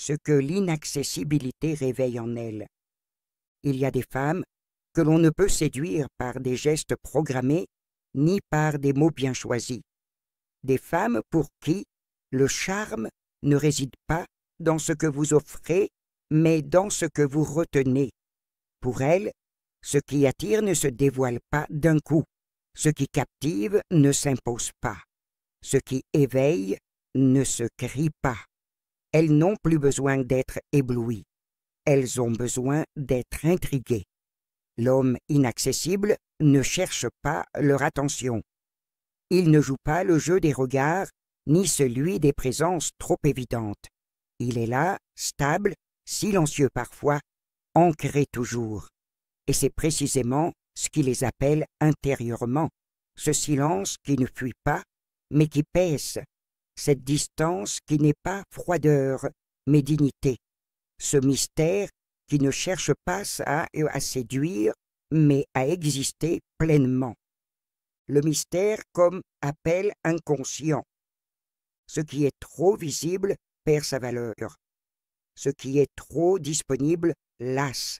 ce que l'inaccessibilité réveille en elles. Il y a des femmes que l'on ne peut séduire par des gestes programmés ni par des mots bien choisis. Des femmes pour qui le charme ne réside pas dans ce que vous offrez, mais dans ce que vous retenez. Pour elles, ce qui attire ne se dévoile pas d'un coup, ce qui captive ne s'impose pas, ce qui éveille ne se crie pas. Elles n'ont plus besoin d'être éblouies, elles ont besoin d'être intriguées. L'homme inaccessible ne cherche pas leur attention. Il ne joue pas le jeu des regards, ni celui des présences trop évidentes. Il est là, stable, silencieux parfois, ancré toujours. Et c'est précisément ce qui les appelle intérieurement, ce silence qui ne fuit pas, mais qui pèse, cette distance qui n'est pas froideur, mais dignité, ce mystère qui ne cherche pas à séduire, mais à exister pleinement. Le mystère comme appel inconscient. Ce qui est trop visible perd sa valeur. Ce qui est trop disponible lasse.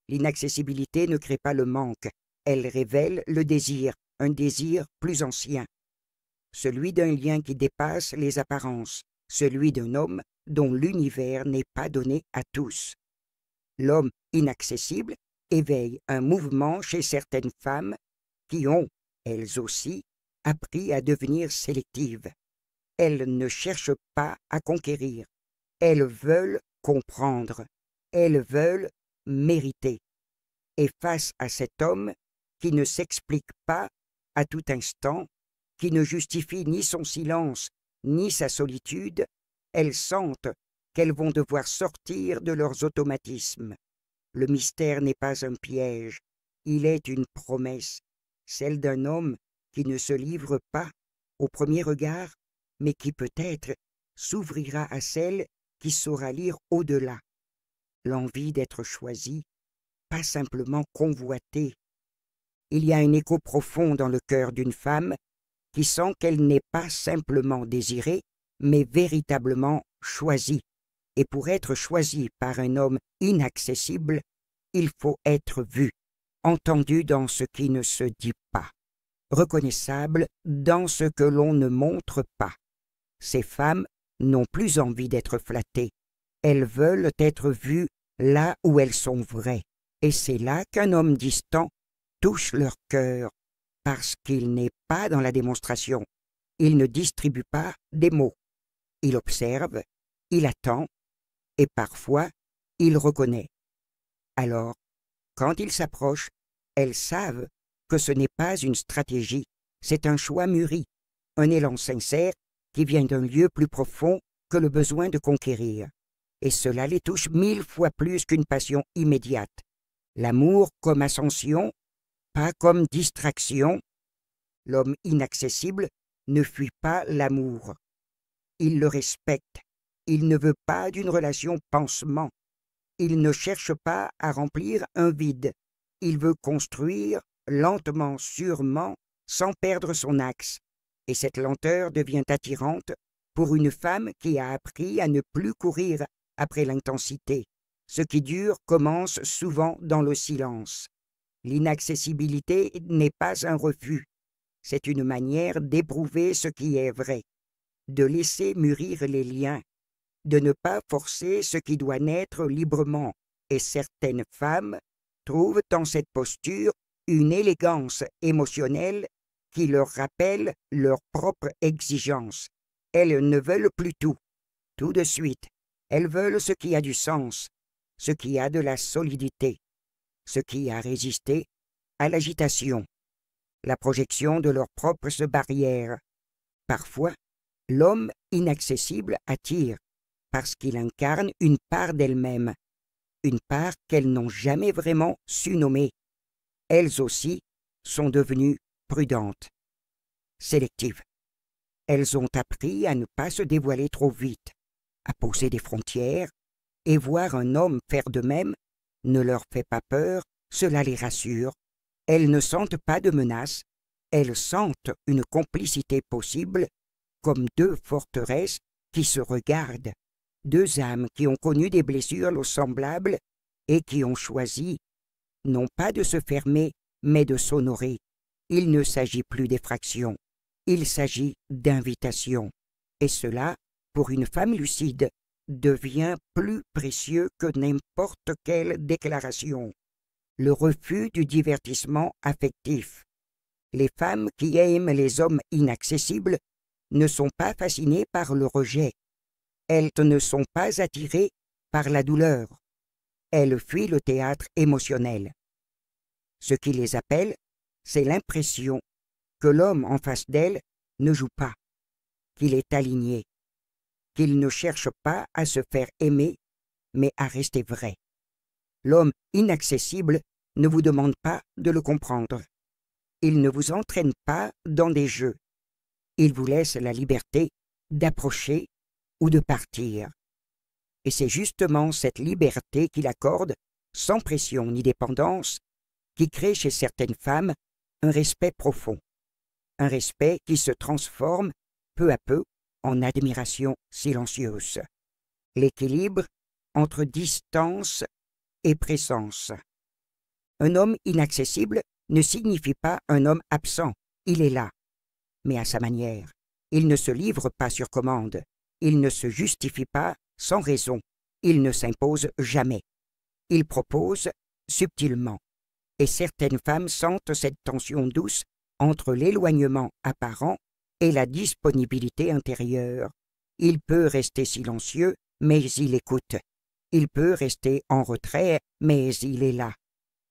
L'inaccessibilité ne crée pas le manque, elle révèle le désir, un désir plus ancien. Celui d'un lien qui dépasse les apparences, celui d'un homme dont l'univers n'est pas donné à tous. L'homme inaccessible éveille un mouvement chez certaines femmes qui ont, elles aussi, appris à devenir sélectives. Elles ne cherchent pas à conquérir, elles veulent comprendre, elles veulent mériter. Et face à cet homme qui ne s'explique pas à tout instant, qui ne justifie ni son silence ni sa solitude, elles sentent qu'elles vont devoir sortir de leurs automatismes. Le mystère n'est pas un piège, il est une promesse, celle d'un homme qui ne se livre pas au premier regard, mais qui peut-être s'ouvrira à celle qui saura lire au-delà. L'envie d'être choisi, pas simplement convoité. Il y a un écho profond dans le cœur d'une femme qui sent qu'elle n'est pas simplement désirée, mais véritablement choisie. Et pour être choisie par un homme inaccessible, il faut être vu, entendu dans ce qui ne se dit pas, reconnaissable dans ce que l'on ne montre pas. Ces femmes n'ont plus envie d'être flattées, elles veulent être vues là où elles sont vraies, et c'est là qu'un homme distant touche leur cœur, parce qu'il n'est pas dans la démonstration, il ne distribue pas des mots, il observe, il attend, et parfois il reconnaît. Alors, quand ils s'approchent, elles savent que ce n'est pas une stratégie, c'est un choix mûri, un élan sincère qui vient d'un lieu plus profond que le besoin de conquérir. Et cela les touche 1000 fois plus qu'une passion immédiate. L'amour comme ascension, pas comme distraction. L'homme inaccessible ne fuit pas l'amour. Il le respecte. Il ne veut pas d'une relation pansement. Il ne cherche pas à remplir un vide. Il veut construire lentement, sûrement, sans perdre son axe. Et cette lenteur devient attirante pour une femme qui a appris à ne plus courir après l'intensité. Ce qui dure commence souvent dans le silence. L'inaccessibilité n'est pas un refus. C'est une manière d'éprouver ce qui est vrai, de laisser mûrir les liens, de ne pas forcer ce qui doit naître librement. Et certaines femmes trouvent en cette posture une élégance émotionnelle qui leur rappelle leur propre exigence. Elles ne veulent plus tout de suite. Elles veulent ce qui a du sens, ce qui a de la solidité, ce qui a résisté à l'agitation, la projection de leurs propres barrières. Parfois, l'homme inaccessible attire parce qu'il incarne une part d'elle-même, une part qu'elles n'ont jamais vraiment su nommer. Elles aussi sont devenues prudentes, sélectives. Elles ont appris à ne pas se dévoiler trop vite, à poser des frontières, et voir un homme faire de même ne leur fait pas peur, cela les rassure. Elles ne sentent pas de menace, elles sentent une complicité possible, comme deux forteresses qui se regardent. deux âmes qui ont connu des blessures semblables et qui ont choisi, non pas de se fermer, mais de s'honorer. Il ne s'agit plus d'effraction, il s'agit d'invitation. Et cela, pour une femme lucide, devient plus précieux que n'importe quelle déclaration. Le refus du divertissement affectif. Les femmes qui aiment les hommes inaccessibles ne sont pas fascinées par le rejet. Elles ne sont pas attirées par la douleur. Elles fuient le théâtre émotionnel. Ce qui les appelle, c'est l'impression que l'homme en face d'elles ne joue pas, qu'il est aligné, qu'il ne cherche pas à se faire aimer, mais à rester vrai. L'homme inaccessible ne vous demande pas de le comprendre. Il ne vous entraîne pas dans des jeux. Il vous laisse la liberté d'approcher ou de partir. Et c'est justement cette liberté qu'il accorde, sans pression ni dépendance, qui crée chez certaines femmes un respect profond. Un respect qui se transforme peu à peu en admiration silencieuse. L'équilibre entre distance et présence. Un homme inaccessible ne signifie pas un homme absent, il est là, mais à sa manière. Il ne se livre pas sur commande, il ne se justifie pas sans raison, il ne s'impose jamais. Il propose subtilement, et certaines femmes sentent cette tension douce entre l'éloignement apparent et la disponibilité intérieure. Il peut rester silencieux, mais il écoute. Il peut rester en retrait, mais il est là.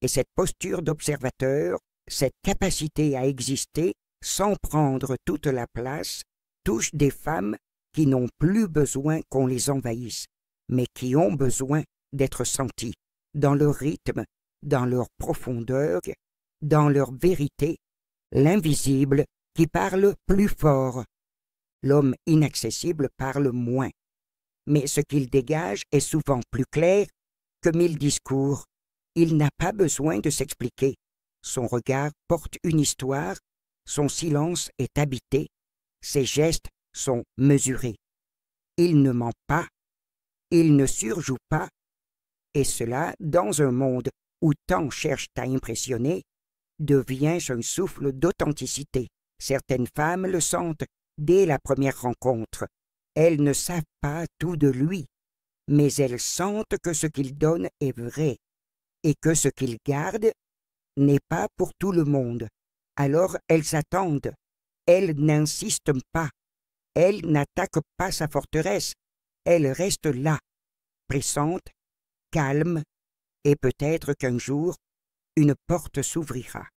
Et cette posture d'observateur, cette capacité à exister sans prendre toute la place, touche des femmes qui n'ont plus besoin qu'on les envahisse, mais qui ont besoin d'être senties, dans leur rythme, dans leur profondeur, dans leur vérité, l'invisible qui parle plus fort. L'homme inaccessible parle moins, mais ce qu'il dégage est souvent plus clair que 1000 discours. Il n'a pas besoin de s'expliquer. Son regard porte une histoire, son silence est habité, ses gestes sont mesurés. Il ne ment pas, il ne surjoue pas, et cela, dans un monde où tant cherchent à impressionner, devient un souffle d'authenticité. Certaines femmes le sentent dès la première rencontre. Elles ne savent pas tout de lui, mais elles sentent que ce qu'il donne est vrai, et que ce qu'il garde n'est pas pour tout le monde. Alors elles attendent, elles n'insistent pas, elles n'attaquent pas sa forteresse, elles restent là, pressantes, calmes, et peut-être qu'un jour, une porte s'ouvrira.